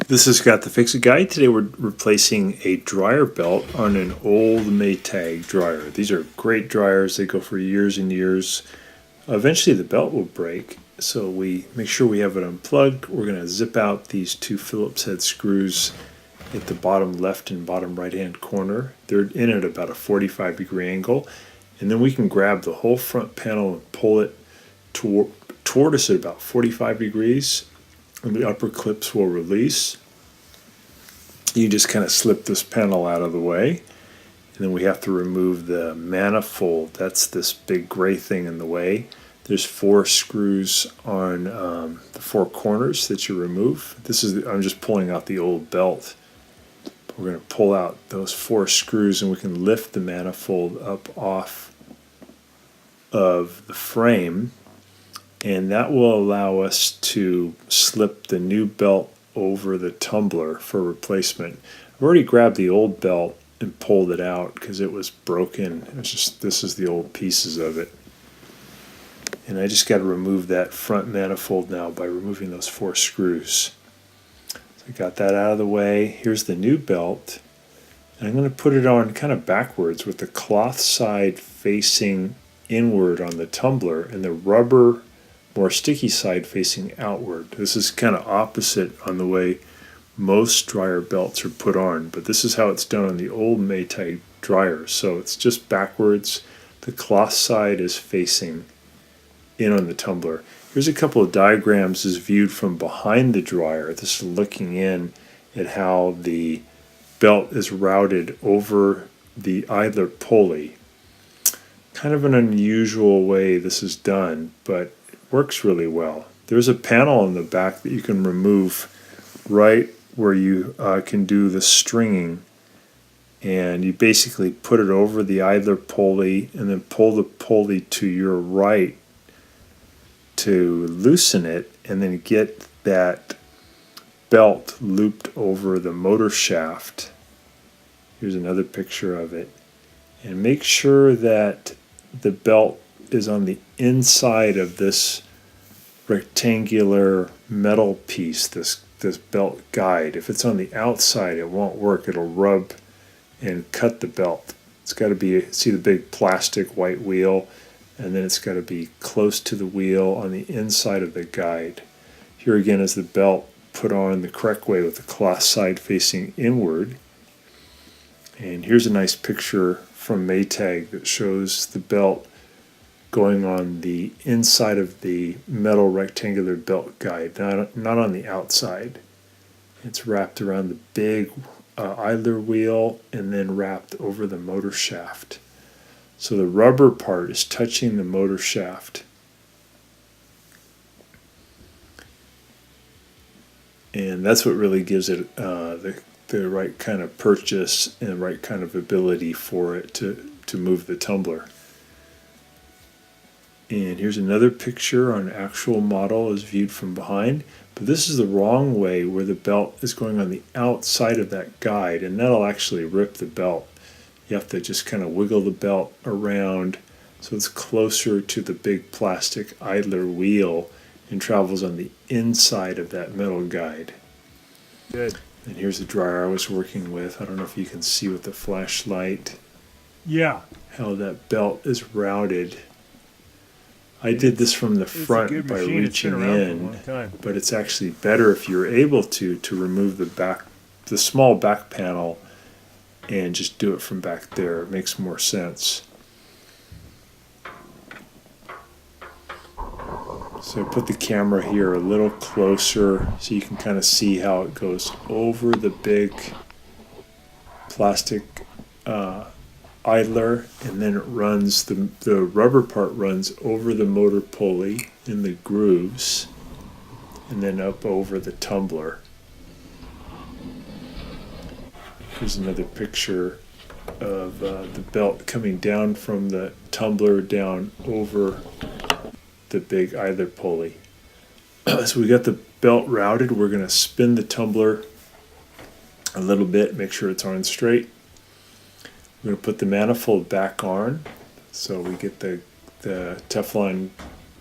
This is Got the Fix It Guide. Today we're replacing a dryer belt on an old Maytag dryer. These are great dryers. They go for years and years. Eventually the belt will break, so we make sure we have it unplugged. We're going to zip out these two Phillips head screws at the bottom left and bottom right hand corner. They're in at about a 45-degree angle, and then we can grab the whole front panel and pull it toward us at about 45 degrees. And the upper clips will release. You just kind of slip this panel out of the way, and then we have to remove the manifold. That's this big gray thing in the way. There's 4 screws on the 4 corners that you remove. I'm just pulling out the old belt. We're going to pull out those 4 screws, and we can lift the manifold up off of the frame. And that will allow us to slip the new belt over the tumbler for replacement. I've already grabbed the old belt and pulled it out because it was broken. This is the old pieces of it. And I just got to remove that front manifold now by removing those 4 screws. So I got that out of the way. Here's the new belt. And I'm going to put it on kind of backwards with the cloth side facing inward on the tumbler and the rubber more sticky side facing outward. This is kind of opposite on the way most dryer belts are put on, but this is how it's done on the old Maytag dryer. So it's just backwards. The cloth side is facing in on the tumbler. Here's a couple of diagrams as viewed from behind the dryer. This is looking in at how the belt is routed over the idler pulley. Kind of an unusual way this is done, but works really well. There's a panel in the back that you can remove right where you can do the stringing, and you basically put it over the idler pulley and then pull the pulley to your right to loosen it, and then get that belt looped over the motor shaft. Here's another picture of it. And make sure that the belt is on the inside of this rectangular metal piece, this belt guide. If it's on the outside, it won't work. It'll rub and cut the belt. It's got to be, see the big plastic white wheel, and then it's got to be close to the wheel on the inside of the guide. Here again is the belt put on the correct way with the cloth side facing inward. And here's a nice picture from Maytag that shows the belt going on the inside of the metal rectangular belt guide, not on the outside. It's wrapped around the big idler wheel and then wrapped over the motor shaft. So the rubber part is touching the motor shaft. And that's what really gives it the right kind of purchase and the right kind of ability for it to move the tumbler. And here's another picture on an actual model as viewed from behind. But this is the wrong way, where the belt is going on the outside of that guide, and that'll actually rip the belt. You have to just kind of wiggle the belt around so it's closer to the big plastic idler wheel and travels on the inside of that metal guide. Good. And here's the dryer I was working with. I don't know if you can see with the flashlight. Yeah. How that belt is routed. I did this from the front by reaching in, but it's actually better if you're able to remove the small back panel and just do it from back there. It makes more sense. So I put the camera here a little closer so you can kind of see how it goes over the big plastic idler, and then it runs, the rubber part runs over the motor pulley in the grooves and then up over the tumbler. Here's another picture of the belt coming down from the tumbler down over the big idler pulley. So we got the belt routed. We're going to spin the tumbler a little bit, make sure it's on straight. We're going to put the manifold back on, so we get the Teflon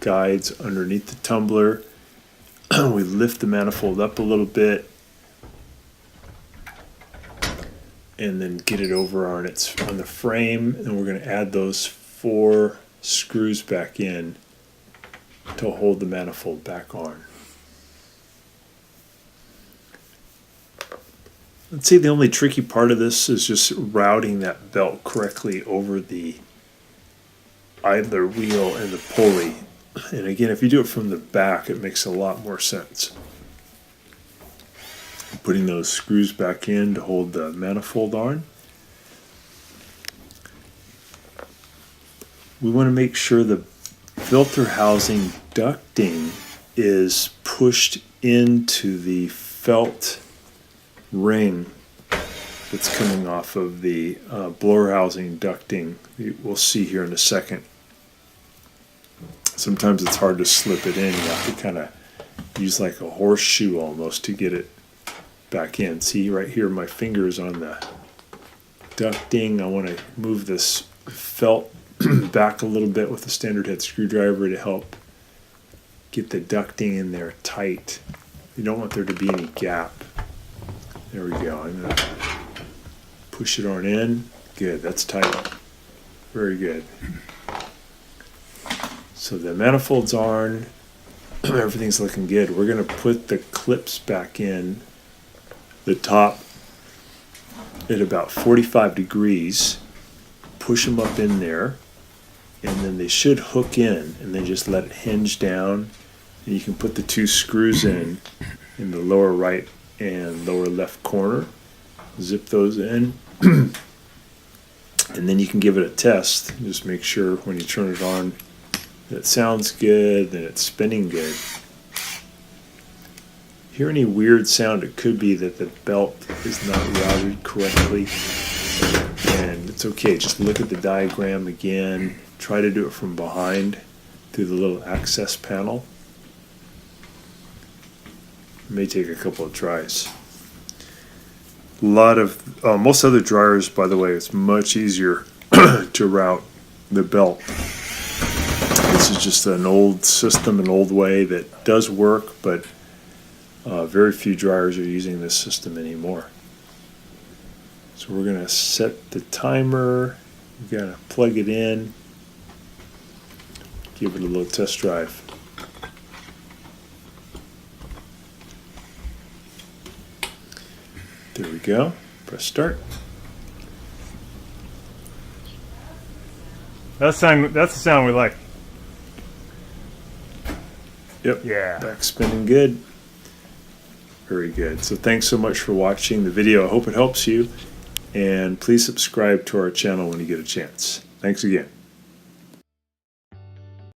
guides underneath the tumbler. We lift the manifold up a little bit, and then get it over on the frame, and we're going to add those 4 screws back in to hold the manifold back on. I'd say the only tricky part of this is just routing that belt correctly over the idler wheel and the pulley. And again, if you do it from the back, it makes a lot more sense. Putting those screws back in to hold the manifold on. We want to make sure the filter housing ducting is pushed into the felt ring that's coming off of the blower housing ducting. We'll see here in a second. Sometimes it's hard to slip it in. You have to kind of use like a horseshoe almost to get it back in. See right here, my fingers on the ducting. I want to move this felt back a little bit with a standard head screwdriver to help get the ducting in there tight. You don't want there to be any gap. There we go. I'm going to push it on in. Good, that's tight. Very good. So the manifold's on. Everything's looking good. We're going to put the clips back in the top at about 45 degrees. Push them up in there. And then they should hook in, and then just let it hinge down. And you can put the 2 screws in the lower right and lower left corner. Zip those in. And then you can give it a test. Just make sure when you turn it on that it sounds good, that it's spinning good. Hear any weird sound, it could be that the belt is not routed correctly. And it's okay, just look at the diagram again. Try to do it from behind through the little access panel. It may take a couple of tries. Most other dryers, by the way, it's much easier to route the belt. This is just an old system, an old way that does work, but very few dryers are using this system anymore. So we're going to set the timer. We're going to plug it in. Give it a little test drive. There we go. Press start. That's the sound we like. Yep. Yeah. Back spinning good. Very good. So thanks so much for watching the video. I hope it helps you. And please subscribe to our channel when you get a chance. Thanks again.